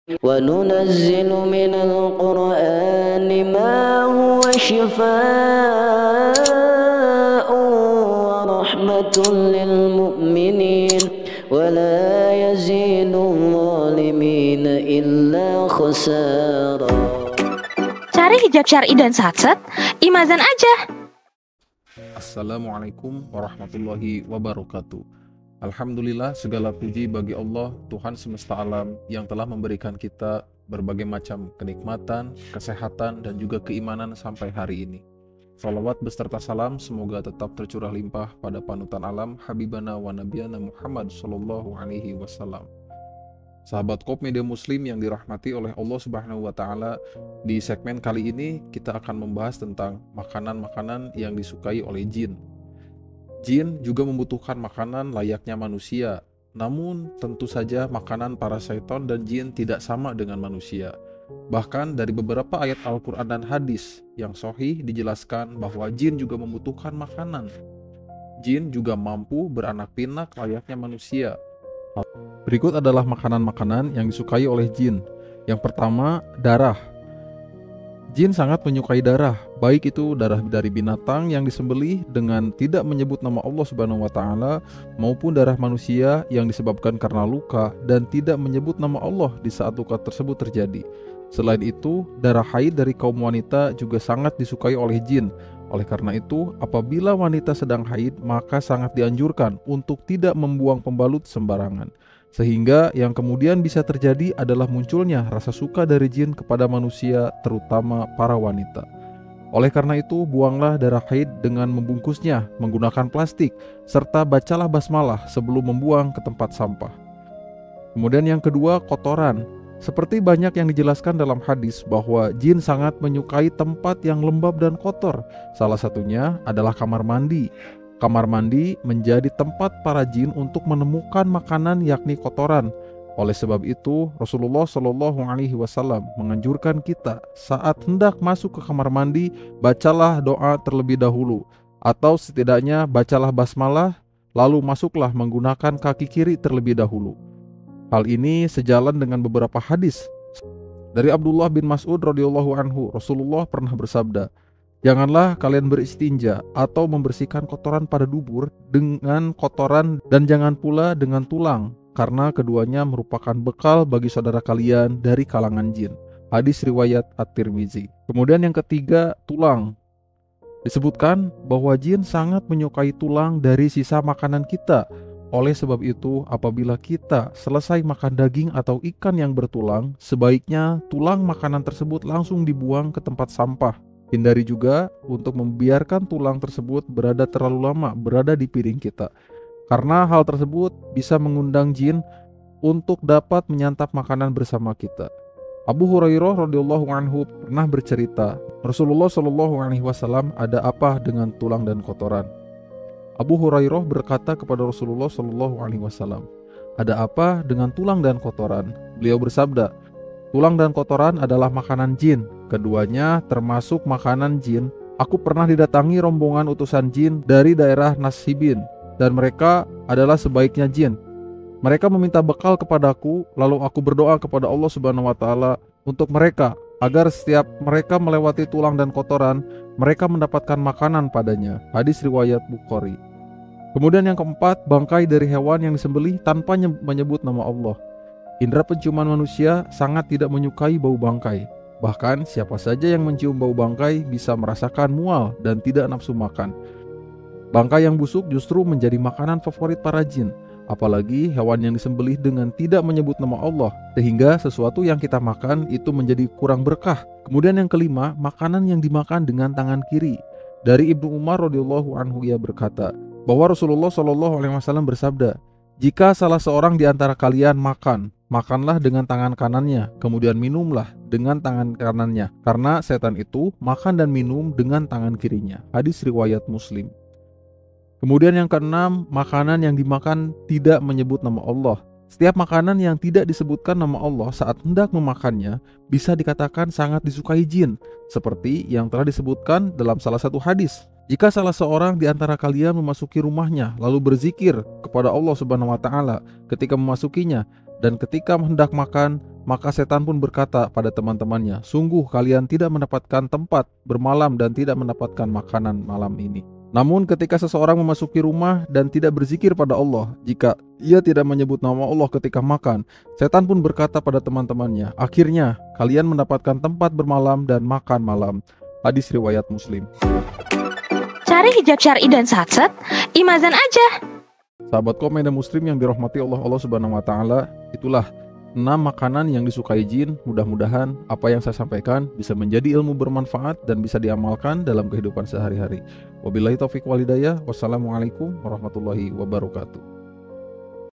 وننزل من القرآن ما هو شفاء ورحمة للمؤمنين ولا يزيد الظالمين إلا خسارا. Cari hijab syar'i dan satset, Imazan aja. Assalamualaikum warahmatullahi wabarakatuh. Alhamdulillah, segala puji bagi Allah, Tuhan semesta alam yang telah memberikan kita berbagai macam kenikmatan, kesehatan, dan juga keimanan sampai hari ini. Salawat beserta salam semoga tetap tercurah limpah pada panutan alam Habibana wa Nabiyana Muhammad Sallallahu Alaihi Wasallam. Sahabat Qop Media Muslim yang dirahmati oleh Allah Subhanahu wa Ta'ala, di segmen kali ini kita akan membahas tentang makanan-makanan yang disukai oleh jin. Jin juga membutuhkan makanan layaknya manusia, namun tentu saja makanan para syaitan dan jin tidak sama dengan manusia. Bahkan dari beberapa ayat Al-Quran dan hadis yang sahih dijelaskan bahwa jin juga membutuhkan makanan. Jin juga mampu beranak pinak layaknya manusia. Berikut adalah makanan-makanan yang disukai oleh jin. Yang pertama, darah. Jin sangat menyukai darah, baik itu darah dari binatang yang disembelih dengan tidak menyebut nama Allah Subhanahu wa Ta'ala, maupun darah manusia yang disebabkan karena luka dan tidak menyebut nama Allah di saat luka tersebut terjadi. Selain itu, darah haid dari kaum wanita juga sangat disukai oleh jin. Oleh karena itu, apabila wanita sedang haid, maka sangat dianjurkan untuk tidak membuang pembalut sembarangan. Sehingga yang kemudian bisa terjadi adalah munculnya rasa suka dari jin kepada manusia, terutama para wanita. Oleh karena itu, buanglah darah haid dengan membungkusnya menggunakan plastik, serta bacalah basmalah sebelum membuang ke tempat sampah. Kemudian yang kedua, kotoran. Seperti banyak yang dijelaskan dalam hadis bahwa jin sangat menyukai tempat yang lembab dan kotor. Salah satunya adalah kamar mandi. Kamar mandi menjadi tempat para jin untuk menemukan makanan yakni kotoran. Oleh sebab itu, Rasulullah Shallallahu Alaihi Wasallam menganjurkan kita saat hendak masuk ke kamar mandi, bacalah doa terlebih dahulu, atau setidaknya bacalah basmalah, lalu masuklah menggunakan kaki kiri terlebih dahulu. Hal ini sejalan dengan beberapa hadis. Dari Abdullah bin Mas'ud radhiyallahu anhu, Rasulullah pernah bersabda, "Janganlah kalian beristinja atau membersihkan kotoran pada dubur dengan kotoran dan jangan pula dengan tulang, karena keduanya merupakan bekal bagi saudara kalian dari kalangan jin." Hadis riwayat At-Tirmizi. Kemudian yang ketiga, tulang. Disebutkan bahwa jin sangat menyukai tulang dari sisa makanan kita. Oleh sebab itu, apabila kita selesai makan daging atau ikan yang bertulang, sebaiknya tulang makanan tersebut langsung dibuang ke tempat sampah. Hindari juga untuk membiarkan tulang tersebut berada terlalu lama berada di piring kita, karena hal tersebut bisa mengundang jin untuk dapat menyantap makanan bersama kita. Abu Hurairah radhiyallahu anhu pernah bercerita, Rasulullah Shallallahu Alaihi Wasallam, "Ada apa dengan tulang dan kotoran?" Abu Hurairah berkata kepada Rasulullah Shallallahu Alaihi Wasallam, "Ada apa dengan tulang dan kotoran?" Beliau bersabda, "Tulang dan kotoran adalah makanan jin. Keduanya termasuk makanan jin. Aku pernah didatangi rombongan utusan jin dari daerah Nasibin, dan mereka adalah sebaiknya jin. Mereka meminta bekal kepadaku, lalu aku berdoa kepada Allah Subhanahu wa Ta'ala untuk mereka, agar setiap mereka melewati tulang dan kotoran, mereka mendapatkan makanan padanya." Hadis riwayat Bukhari. Kemudian yang keempat, bangkai dari hewan yang disembelih tanpa menyebut nama Allah. Indera penciuman manusia sangat tidak menyukai bau bangkai. Bahkan siapa saja yang mencium bau bangkai bisa merasakan mual dan tidak nafsu makan. Bangkai yang busuk justru menjadi makanan favorit para jin. Apalagi hewan yang disembelih dengan tidak menyebut nama Allah, sehingga sesuatu yang kita makan itu menjadi kurang berkah. Kemudian yang kelima, makanan yang dimakan dengan tangan kiri. Dari Ibnu Umar radhiyallahu anhu, ia berkata bahwa Rasulullah Shallallahu Alaihi Wasallam bersabda, "Jika salah seorang di antara kalian makan, makanlah dengan tangan kanannya, kemudian minumlah dengan tangan kanannya, karena setan itu makan dan minum dengan tangan kirinya." Hadis riwayat Muslim. Kemudian yang keenam, makanan yang dimakan tidak menyebut nama Allah. Setiap makanan yang tidak disebutkan nama Allah saat hendak memakannya bisa dikatakan sangat disukai jin, seperti yang telah disebutkan dalam salah satu hadis. Jika salah seorang di antara kalian memasuki rumahnya lalu berzikir kepada Allah Subhanahu wa Ta'ala ketika memasukinya, Dan ketika hendak makan, maka setan pun berkata pada teman-temannya, "Sungguh kalian tidak mendapatkan tempat bermalam dan tidak mendapatkan makanan malam ini." Namun ketika seseorang memasuki rumah dan tidak berzikir pada Allah, jika ia tidak menyebut nama Allah ketika makan, setan pun berkata pada teman-temannya, "Akhirnya kalian mendapatkan tempat bermalam dan makan malam." Hadis riwayat Muslim. Cari hijab syar'i dan satset, imazan aja. Sahabat Medan Muslim yang dirahmati Allah Subhanahu wa taala, itulah 6 makanan yang disukai jin. Mudah-mudahan apa yang saya sampaikan bisa menjadi ilmu bermanfaat dan bisa diamalkan dalam kehidupan sehari-hari. Wabillahi taufiq wal hidayah. Wassalamualaikum warahmatullahi wabarakatuh.